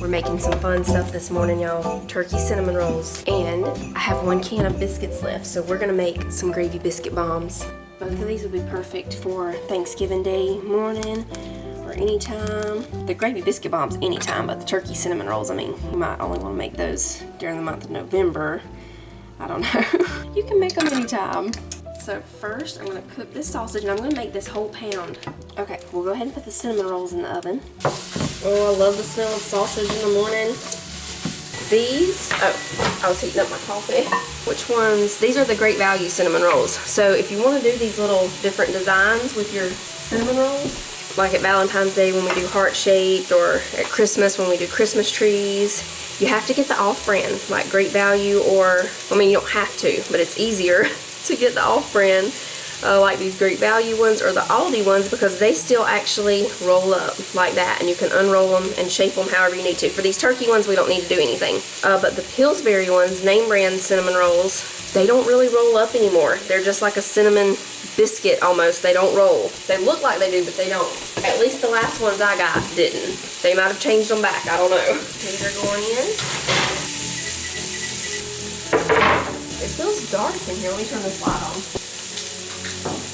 We're making some fun stuff this morning, y'all. Turkey cinnamon rolls. And I have 1 can of biscuits left, so we're gonna make some gravy biscuit bombs. Both of these will be perfect for Thanksgiving Day morning or anytime. The gravy biscuit bombs anytime, but the turkey cinnamon rolls, I mean, you might only want to make those during the month of November. I don't know. You can make them anytime. So first, I'm gonna cook this sausage, and I'm gonna make this whole pound. Okay, we'll go ahead and put the cinnamon rolls in the oven. Oh, I love the smell of sausage in the morning. These, oh, I was heating up my coffee. Which ones? These are the Great Value cinnamon rolls. So if you want to do these little different designs with your cinnamon rolls, like at Valentine's Day when we do heart-shaped, or at Christmas when we do Christmas trees, you have to get the off-brand, like Great Value, or, I mean, you don't have to, but it's easier to get the off-brand, like these Great Value ones or the Aldi ones, because they still actually roll up like that, and you can unroll them and shape them however you need to. For these turkey ones, we don't need to do anything. But the Pillsbury ones, name brand cinnamon rolls, they don't really roll up anymore. They're just like a cinnamon biscuit almost. They don't roll. They look like they do, but they don't. At least the last ones I got didn't. They might have changed them back. I don't know. These are going in. It feels dark in here. Let me turn this light on.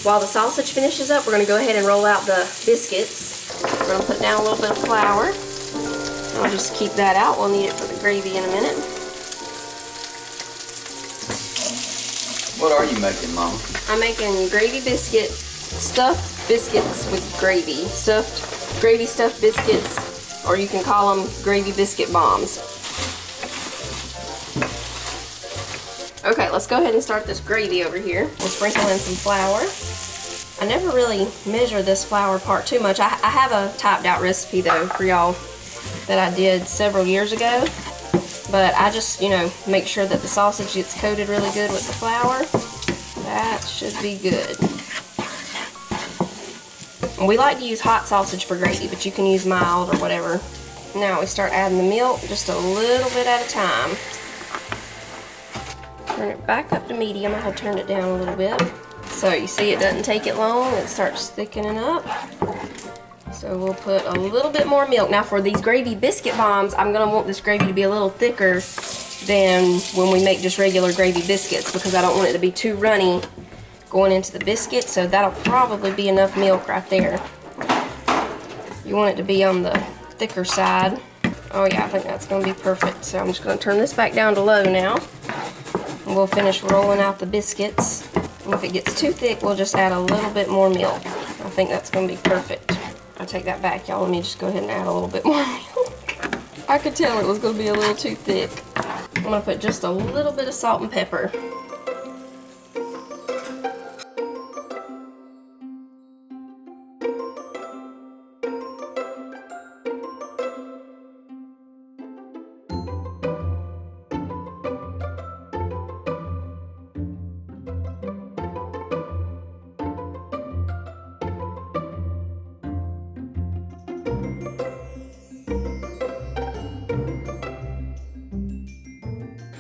While the sausage finishes up, we're going to go ahead and roll out the biscuits. We're going to put down a little bit of flour. I'll just keep that out. We'll need it for the gravy in a minute. What are you making, Mom? I'm making gravy biscuit, stuffed biscuits with gravy. Stuffed, gravy stuffed biscuits, or you can call them gravy biscuit bombs. Okay, let's go ahead and start this gravy over here. We'll sprinkle in some flour. I never really measure this flour part too much. I have a typed out recipe though for y'all that I did several years ago. But I just, you know, make sure that the sausage gets coated really good with the flour. That should be good. And we like to use hot sausage for gravy, but you can use mild or whatever. Now we start adding the milk just a little bit at a time. Turn it back up to medium. I'll turn it down a little bit. So you see it doesn't take it long. It starts thickening up. So we'll put a little bit more milk. Now for these gravy biscuit bombs, I'm going to want this gravy to be a little thicker than when we make just regular gravy biscuits, because I don't want it to be too runny going into the biscuit. So that'll probably be enough milk right there. You want it to be on the thicker side. Oh yeah, I think that's going to be perfect. So I'm just going to turn this back down to low now. And we'll finish rolling out the biscuits. And if it gets too thick, we'll just add a little bit more milk. I think that's going to be perfect. I take that back, y'all. Let me just go ahead and add a little bit more milk. I could tell it was going to be a little too thick. I'm going to put just a little bit of salt and pepper.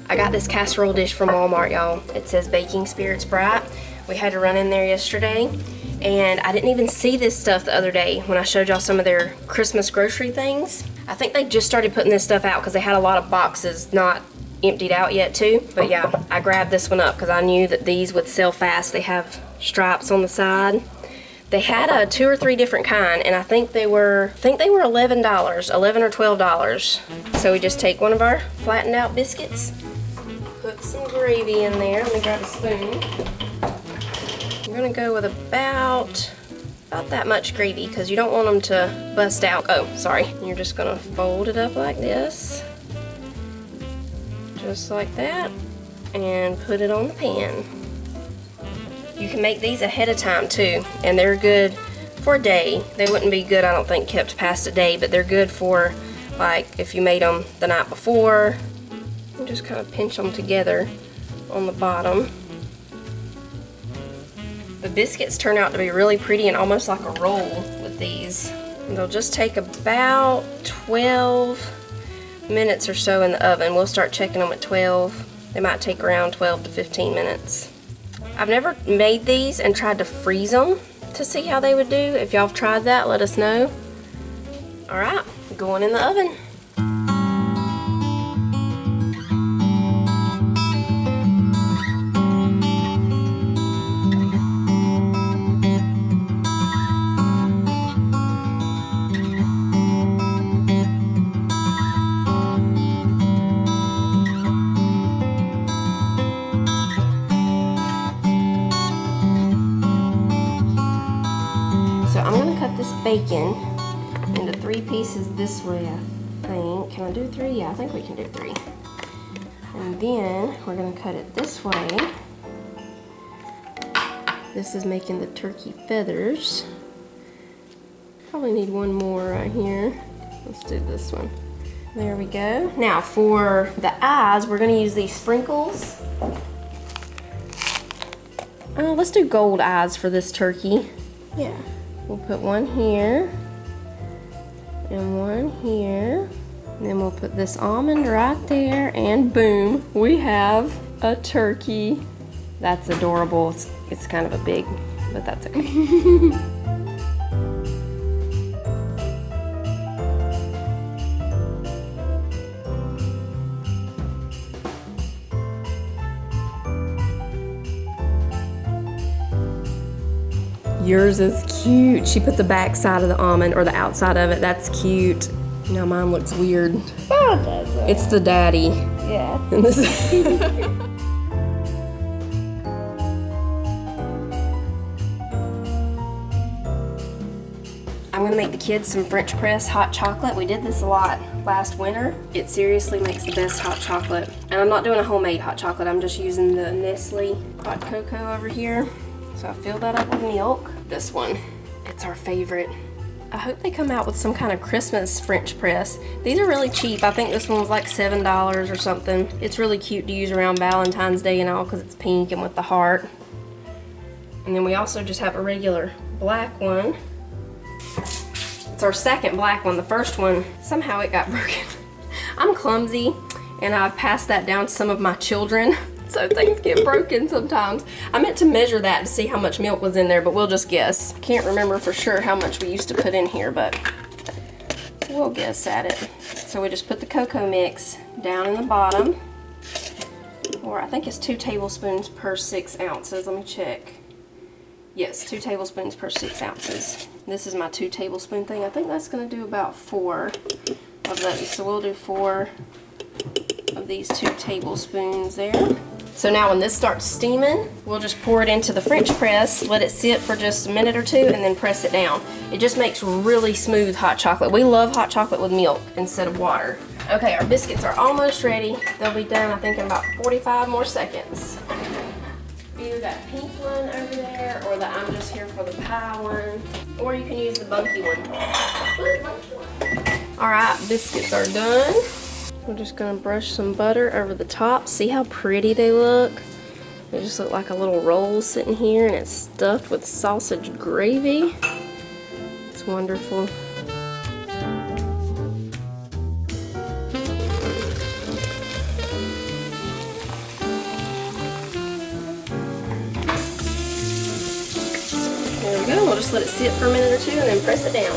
I got this casserole dish from Walmart, y'all. It says Baking Spirits Bright. We had to run in there yesterday, and I didn't even see this stuff the other day when I showed y'all some of their Christmas grocery things. I think they just started putting this stuff out because they had a lot of boxes not emptied out yet too. But yeah, I grabbed this one up because I knew that these would sell fast. They have stripes on the side. They had 2 or 3 different kind, and I think they were $11, $11 or $12. So we just take one of our flattened out biscuits, put some gravy in there. Let me grab a spoon. I'm gonna go with about that much gravy because you don't want them to bust out. Oh, sorry. You're just gonna fold it up like this, just like that, and put it on the pan. You can make these ahead of time too, and they're good for a day. They wouldn't be good, I don't think, kept past a day, but they're good for, like, if you made them the night before. You just kind of pinch them together on the bottom. The biscuits turn out to be really pretty and almost like a roll with these. And they'll just take about 12 minutes or so in the oven. We'll start checking them at 12. They might take around 12 to 15 minutes. I've never made these and tried to freeze them to see how they would do. If y'all have tried that, let us know. Alright, going in the oven. So I'm gonna cut this bacon into 3 pieces this way, I think. Can I do 3? Yeah, I think we can do 3. And then we're gonna cut it this way. This is making the turkey feathers. Probably need one more right here. Let's do this one. There we go. Now for the eyes, we're gonna use these sprinkles. Oh, let's do gold eyes for this turkey. Yeah. We'll put one here and one here. And then we'll put this almond right there, and boom, we have a turkey. That's adorable. It's kind of a big, but that's okay. Yours is cute. She put the back side of the almond, or the outside of it. That's cute. Now mine looks weird. Oh, does it? It's the daddy. Yeah. And this I'm gonna make the kids some French press hot chocolate. We did this a lot last winter. It seriously makes the best hot chocolate. And I'm not doing a homemade hot chocolate. I'm just using the Nestle hot cocoa over here. So I fill that up with milk. This one, it's our favorite. I hope they come out with some kind of Christmas French press. These are really cheap. I think this one was like $7 or something. It's really cute to use around Valentine's Day and all because it's pink and with the heart. And then we also just have a regular black one. It's our second black one. The first one, somehow it got broken. I'm clumsy and I've passed that down to some of my children. So things get broken sometimes. I meant to measure that to see how much milk was in there, but we'll just guess. Can't remember for sure how much we used to put in here, but we'll guess at it. So we just put the cocoa mix down in the bottom, or I think it's 2 tablespoons per 6 ounces. Let me check. Yes, 2 tablespoons per 6 ounces. This is my 2 tablespoon thing. I think that's gonna do about 4 of those. So we'll do 4 of these 2 tablespoons there. So now when this starts steaming, we'll just pour it into the French press, let it sit for just a minute or 2, and then press it down. It just makes really smooth hot chocolate. We love hot chocolate with milk instead of water. Okay, our biscuits are almost ready. They'll be done, I think, in about 45 more seconds. Either that pink one over there, or the I'm just here for the pie one, or you can use the bunky one. All right, biscuits are done. We're just gonna brush some butter over the top. See how pretty they look? They just look like a little roll sitting here, and it's stuffed with sausage gravy. It's wonderful. There we go. We'll just let it sit for a minute or 2 and then press it down.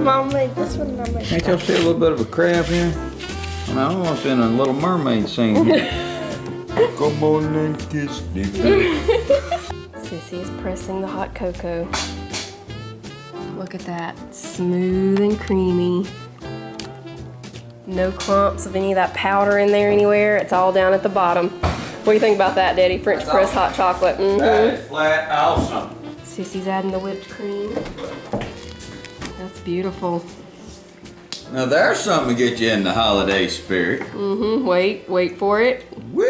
Mom made this one, Mom made Ain't y'all see a little bit of a crab here? I mean, I'm almost in a Little Mermaid scene here. Come on and kiss me. Sissy is pressing the hot cocoa. Look at that, smooth and creamy. No clumps of any of that powder in there anywhere. It's all down at the bottom. What do you think about that, Daddy? French press hot chocolate. That is flat awesome. Sissy's adding the whipped cream. That's beautiful. Now there's something to get you in the holiday spirit. Wait for it. Woo!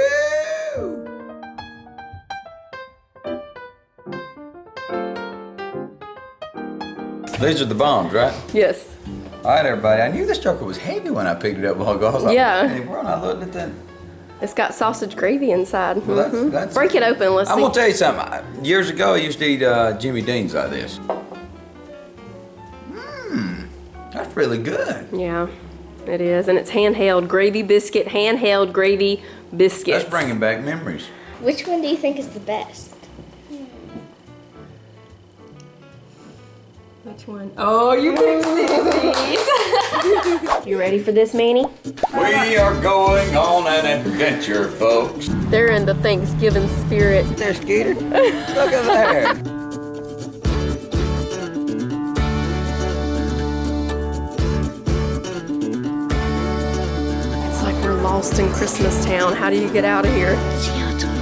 These are the bombs, right? Yes. All right, everybody. I knew this chocolate was heavy when I picked it up a while ago. I was like, Yeah. hey, we're not looking at that. It's got sausage gravy inside. Well, that's Break it open, let's I'm see. gonna tell you something. Years ago, I used to eat Jimmy Dean's like this. That's really good. Yeah, it is. And it's handheld gravy biscuit, handheld gravy biscuits. That's bringing back memories. Which one do you think is the best? Which one? Oh, you picked Sissy's. You ready for this, Manny? We are going on an adventure, folks. They're in the Thanksgiving spirit. There, Skeeter. Look at there. It's like we're lost in Christmas town. How do you get out of here? Seattle.